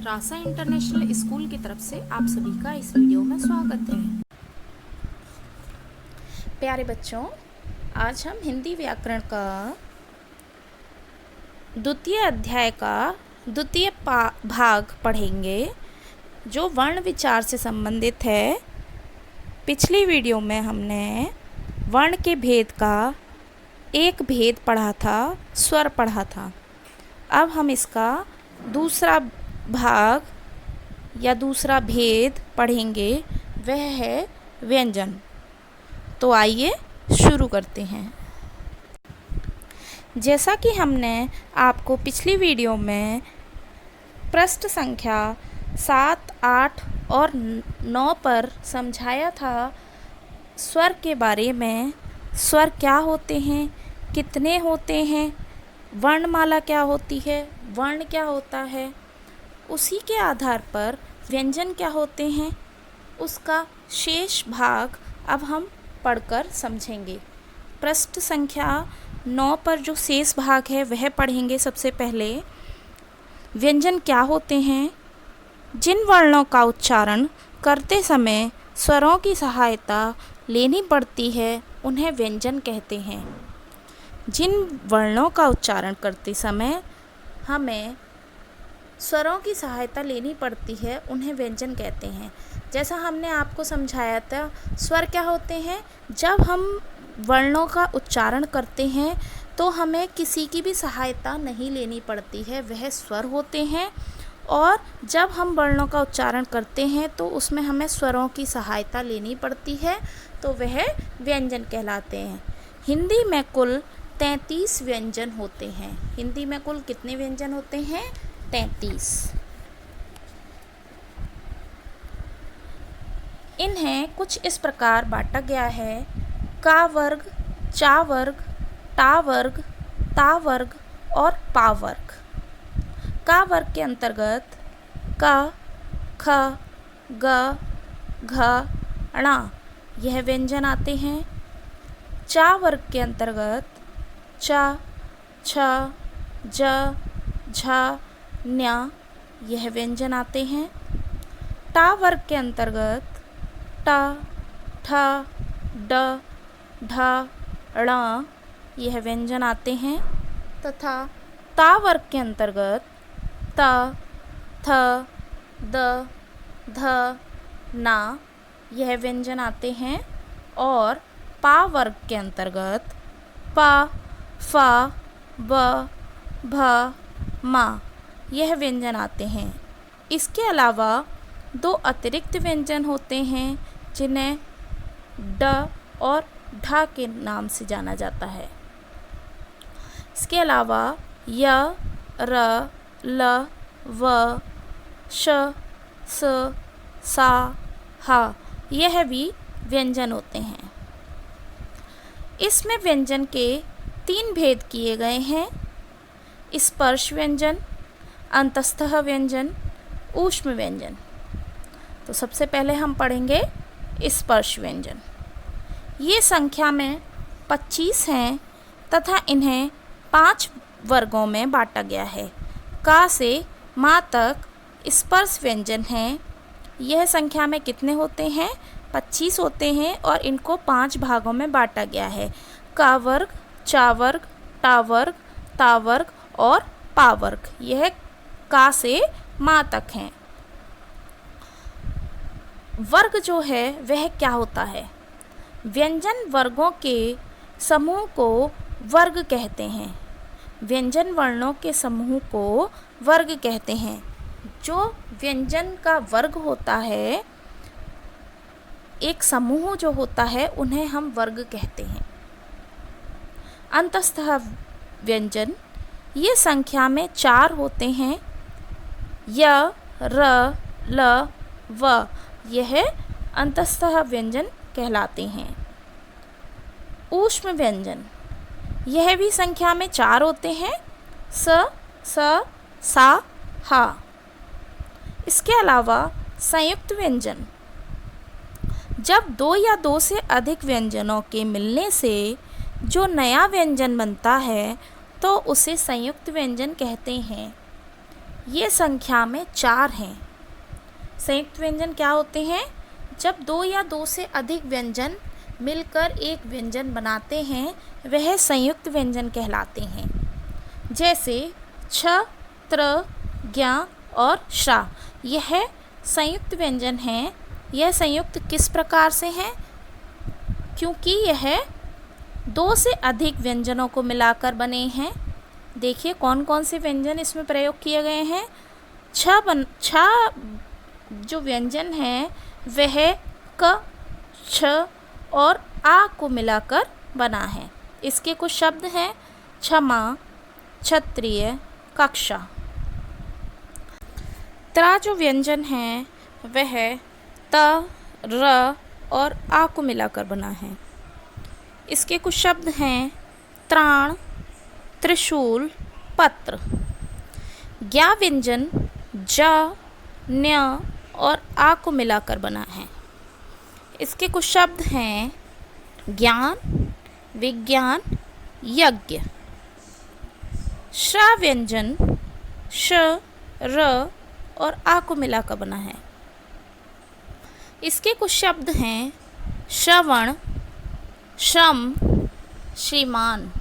रासा international school की तरफ से आप सभी का इस वीडियो में स्वागत है। प्यारे बच्चों, आज हम हिंदी व्याकरण का द्वितीय अध्याय का द्वितीय भाग पढ़ेंगे, जो वर्ण विचार से संबंधित है। पिछली वीडियो में हमने वर्ण के भेद का एक भेद पढ़ा था, स्वर पढ़ा था। अब हम इसका दूसरा भाग या दूसरा भेद पढ़ेंगे, वह है व्यंजन। तो आइए शुरू करते हैं। जैसा कि हमने आपको पिछली वीडियो में पृष्ठ संख्या 7, 8 और 9 पर समझाया था स्वर के बारे में। स्वर क्या होते हैं, कितने होते हैं, वर्णमाला क्या होती है, वर्ण क्या होता है, उसी के आधार पर व्यंजन क्या होते हैं, उसका शेष भाग अब हम पढ़कर समझेंगे। पृष्ठ संख्या 9 पर जो शेष भाग है वह पढ़ेंगे। सबसे पहले व्यंजन क्या होते हैं। जिन वर्णों का उच्चारण करते समय स्वरों की सहायता लेनी पड़ती है उन्हें व्यंजन कहते हैं। जिन वर्णों का उच्चारण करते समय हमें स्वरों की सहायता लेनी पड़ती है उन्हें व्यंजन कहते हैं। जैसा हमने आपको समझाया था, स्वर क्या होते हैं। जब हम वर्णों का उच्चारण करते हैं तो हमें किसी की भी सहायता नहीं लेनी पड़ती है, वह स्वर होते हैं। और जब हम वर्णों का उच्चारण करते हैं तो उसमें हमें स्वरों की सहायता लेनी पड़ती है, तो वह व्यंजन कहलाते हैं। हिंदी में कुल 33 व्यंजन होते हैं। हिंदी में कुल कितने व्यंजन होते हैं? 33। इन्हें कुछ इस प्रकार बांटा गया है: का वर्ग, चा वर्ग, टा वर्ग, ता वर्ग और पा वर्ग। का वर्ग के अंतर्गत क, ख, ग, घ, ण यह व्यंजन आते हैं। चा वर्ग के अंतर्गत च, छ, ज, झ, न्य यह व्यंजन आते हैं। टा वर्ग के अंतर्गत ट, ठ, ड, ढ, ण यह व्यंजन आते हैं तथा ता वर्ग के अंतर्गत त, थ, द, ध, ना यह व्यंजन आते हैं। और पा वर्ग के अंतर्गत प, फ, ब, भ, मा यह व्यंजन आते हैं। इसके अलावा 2 अतिरिक्त व्यंजन होते हैं जिन्हें ड और ढ के नाम से जाना जाता है। इसके अलावा य, र, ल, व, श, स, सा, ह यह भी व्यंजन होते हैं। इसमें व्यंजन के 3 भेद किए गए हैं: स्पर्श व्यंजन, अंतस्थः व्यंजन, ऊष्म व्यंजन। तो सबसे पहले हम पढ़ेंगे स्पर्श व्यंजन। ये संख्या में 25 हैं तथा इन्हें 5 वर्गों में बांटा गया है। का से माँ तक स्पर्श व्यंजन हैं। यह संख्या में कितने होते हैं? 25 होते हैं और इनको 5 भागों में बांटा गया है: का वर्ग, चा वर्ग, टा वर्ग, ता वर्ग और पा वर्ग। यह का से माँ तक हैं। वर्ग जो है वह क्या होता है? व्यंजन वर्गों के समूह को वर्ग कहते हैं। व्यंजन वर्णों के समूह को वर्ग कहते हैं। जो व्यंजन का वर्ग होता है, एक समूह जो होता है, उन्हें हम वर्ग कहते हैं। अंतस्थः व्यंजन ये संख्या में 4 होते हैं: य, र, ल, व यह अंतस्थः व्यंजन कहलाते हैं। ऊष्म व्यंजन यह भी संख्या में 4 होते हैं: स, स, सा, हा। इसके अलावा संयुक्त व्यंजन, जब 2 या 2 से अधिक व्यंजनों के मिलने से जो नया व्यंजन बनता है तो उसे संयुक्त व्यंजन कहते हैं। ये संख्या में 4 हैं। संयुक्त व्यंजन क्या होते हैं? जब 2 या 2 से अधिक व्यंजन मिलकर एक व्यंजन बनाते हैं वह संयुक्त व्यंजन कहलाते हैं। जैसे छ, त्र, ज्ञ और श्रा, यह संयुक्त व्यंजन हैं। यह संयुक्त किस प्रकार से हैं? क्योंकि यह 2 से अधिक व्यंजनों को मिलाकर बने हैं। देखिए कौन कौन से व्यंजन इसमें प्रयोग किए गए हैं। छ जो व्यंजन है वह क, छ और आ को मिलाकर बना है। इसके कुछ शब्द हैं क्षमा, क्षत्रिय, कक्षा। त्रा जो व्यंजन है वह त, र और आ को मिलाकर बना है। इसके कुछ शब्द हैं त्राण, त्रिशूल, पत्र। ज्ञा व्यंजन ज, न्य और आ को मिलाकर बना है। इसके कुछ शब्द हैं ज्ञान, विज्ञान, यज्ञ। श्रा व्यंजन श, र और आ को मिलाकर बना है। इसके कुछ शब्द हैं श्रवण, श्रम, श्रीमान।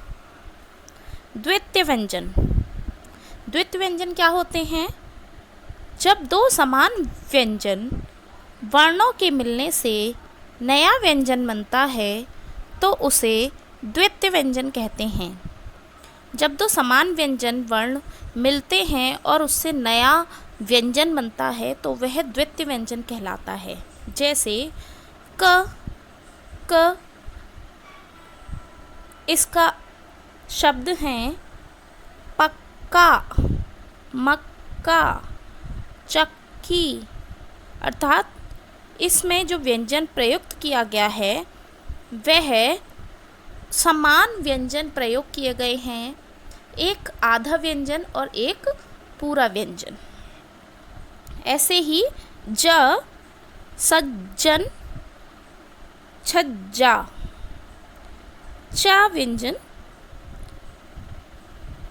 द्वितीय व्यंजन। द्वितीय व्यंजन क्या होते हैं? जब 2 समान व्यंजन वर्णों के मिलने से नया व्यंजन बनता है तो उसे द्वितीय व्यंजन कहते हैं। जब 2 समान व्यंजन वर्ण मिलते हैं और उससे नया व्यंजन बनता है तो वह द्वितीय व्यंजन कहलाता है। जैसे क, क, इसका शब्द हैं पक्का, मक्का, चक्की। अर्थात इसमें जो व्यंजन प्रयुक्त किया गया है वह समान व्यंजन प्रयोग किए गए हैं, एक आधा व्यंजन और एक पूरा व्यंजन। ऐसे ही ज, सज्जन, छज्जा। चा व्यंजन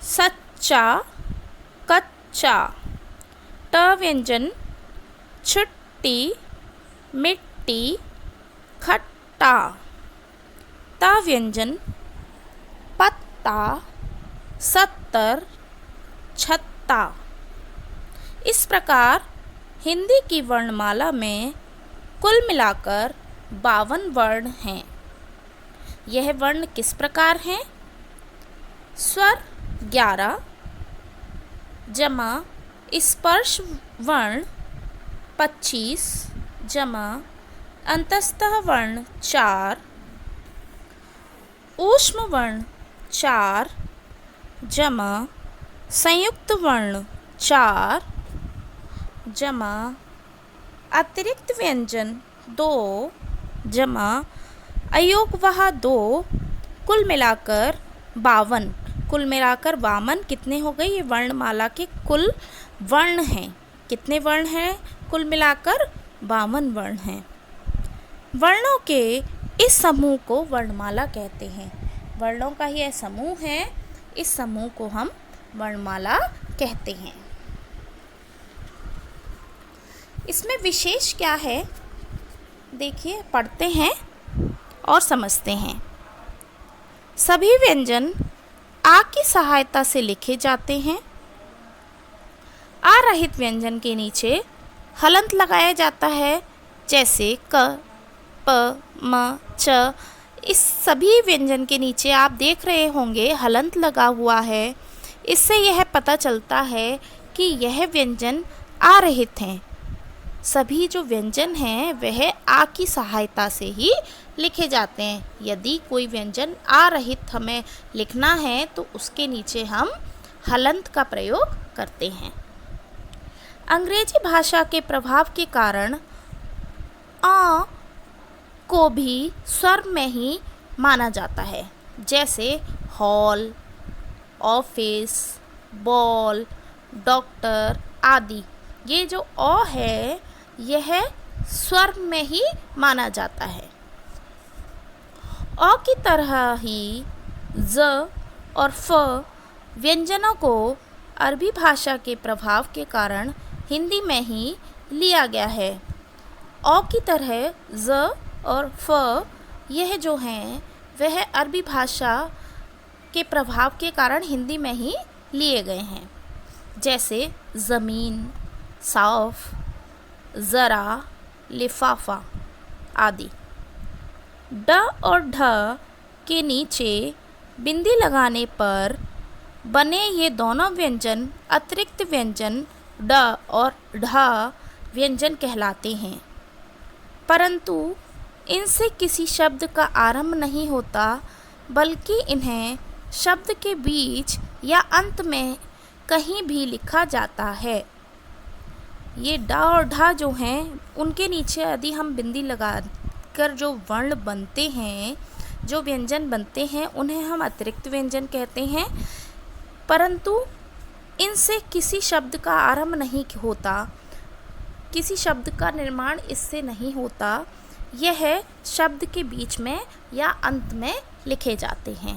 सच्चा, कच्चा। ट व्यंजन छुट्टी, मिट्टी, खट्टा। ता व्यंजन पत्ता, सत्तर, छत्ता। इस प्रकार हिंदी की वर्णमाला में कुल मिलाकर 52 वर्ण हैं। यह वर्ण किस प्रकार हैं? स्वर 11 जमा स्पर्श वर्ण 25 जमा अंतस्थः वर्ण 4, ऊष्म वर्ण 4 जमा संयुक्त वर्ण 4 जमा अतिरिक्त व्यंजन 2 जमा अयोगवाह 2, कुल मिलाकर 52। कुल मिलाकर 52 कितने हो गए? ये वर्णमाला के कुल वर्ण हैं। कितने वर्ण हैं? कुल मिलाकर 52 वर्ण हैं। वर्णों के इस समूह को वर्णमाला कहते हैं। वर्णों का यह समूह है, इस समूह को हम वर्णमाला कहते हैं। इसमें विशेष क्या है? देखिए, पढ़ते हैं और समझते हैं। सभी व्यंजन आ की सहायता से लिखे जाते हैं। आ रहित व्यंजन के नीचे हलंत लगाया जाता है, जैसे क, प, म, च। इस सभी व्यंजन के नीचे आप देख रहे होंगे हलंत लगा हुआ है। इससे यह पता चलता है कि यह व्यंजन आ रहित हैं। सभी जो व्यंजन हैं वह आ की सहायता से ही लिखे जाते हैं। यदि कोई व्यंजन आ रहित हमें लिखना है तो उसके नीचे हम हलंत का प्रयोग करते हैं। अंग्रेजी भाषा के प्रभाव के कारण आ को भी स्वर में ही माना जाता है, जैसे हॉल, ऑफिस, बॉल, डॉक्टर आदि। ये जो अ है यह स्वर में ही माना जाता है। अ की तरह ही ज और फ व्यंजनों को अरबी भाषा के प्रभाव के कारण हिंदी में ही लिया गया है। औ की तरह ज़ और फ यह जो हैं वह अरबी भाषा के प्रभाव के कारण हिंदी में ही लिए गए हैं, जैसे ज़मीन, साफ़, ज़रा, लिफाफा आदि। ड और ढ के नीचे बिंदी लगाने पर बने ये दोनों व्यंजन अतिरिक्त व्यंजन ड और ढ व्यंजन कहलाते हैं, परंतु इनसे किसी शब्द का आरंभ नहीं होता, बल्कि इन्हें शब्द के बीच या अंत में कहीं भी लिखा जाता है। ये ड और ढ जो हैं उनके नीचे यदि हम बिंदी लगाकर जो वर्ण बनते हैं, जो व्यंजन बनते हैं, उन्हें हम अतिरिक्त व्यंजन कहते हैं, परंतु इनसे किसी शब्द का आरंभ नहीं होता, किसी शब्द का निर्माण इससे नहीं होता। यह शब्द के बीच में या अंत में लिखे जाते हैं,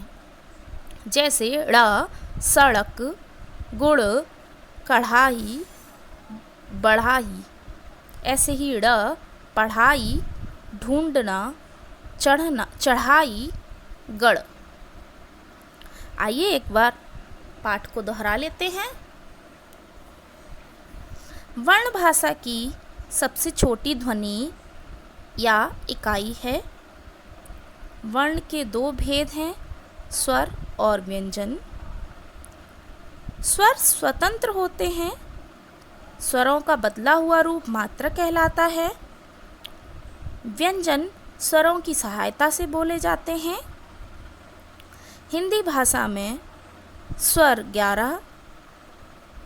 जैसे ड़ सड़क, गुड़, कढ़ाई, बढ़ाई। ऐसे ही ड़ पढ़ाई, ढूंढना, चढ़ना, चढ़ाई, गढ़। आइए एक बार पाठ को दोहरा लेते हैं। वर्ण भाषा की सबसे छोटी ध्वनि या इकाई है। वर्ण के दो भेद हैं, स्वर और व्यंजन। स्वर स्वतंत्र होते हैं। स्वरों का बदला हुआ रूप मात्रा कहलाता है। व्यंजन स्वरों की सहायता से बोले जाते हैं। हिंदी भाषा में स्वर 11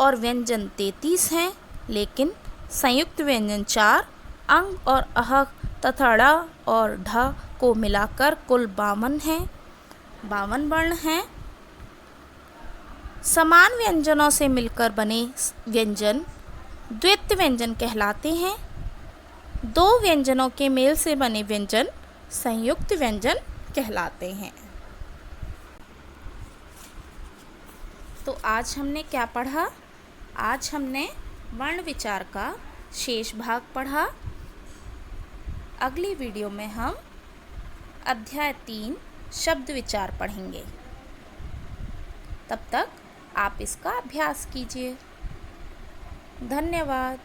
और व्यंजन 33 हैं, लेकिन संयुक्त व्यंजन 4 अंग और अह तथा ड़ और ढ को मिलाकर कुल 52 हैं। 52 वर्ण हैं। समान व्यंजनों से मिलकर बने व्यंजन द्वित्व व्यंजन कहलाते हैं। दो व्यंजनों के मेल से बने व्यंजन संयुक्त व्यंजन कहलाते हैं। तो आज हमने क्या पढ़ा? आज हमने वर्ण विचार का शेष भाग पढ़ा। अगली वीडियो में हम अध्याय 3 शब्द विचार पढ़ेंगे। तब तक आप इसका अभ्यास कीजिए। धन्यवाद।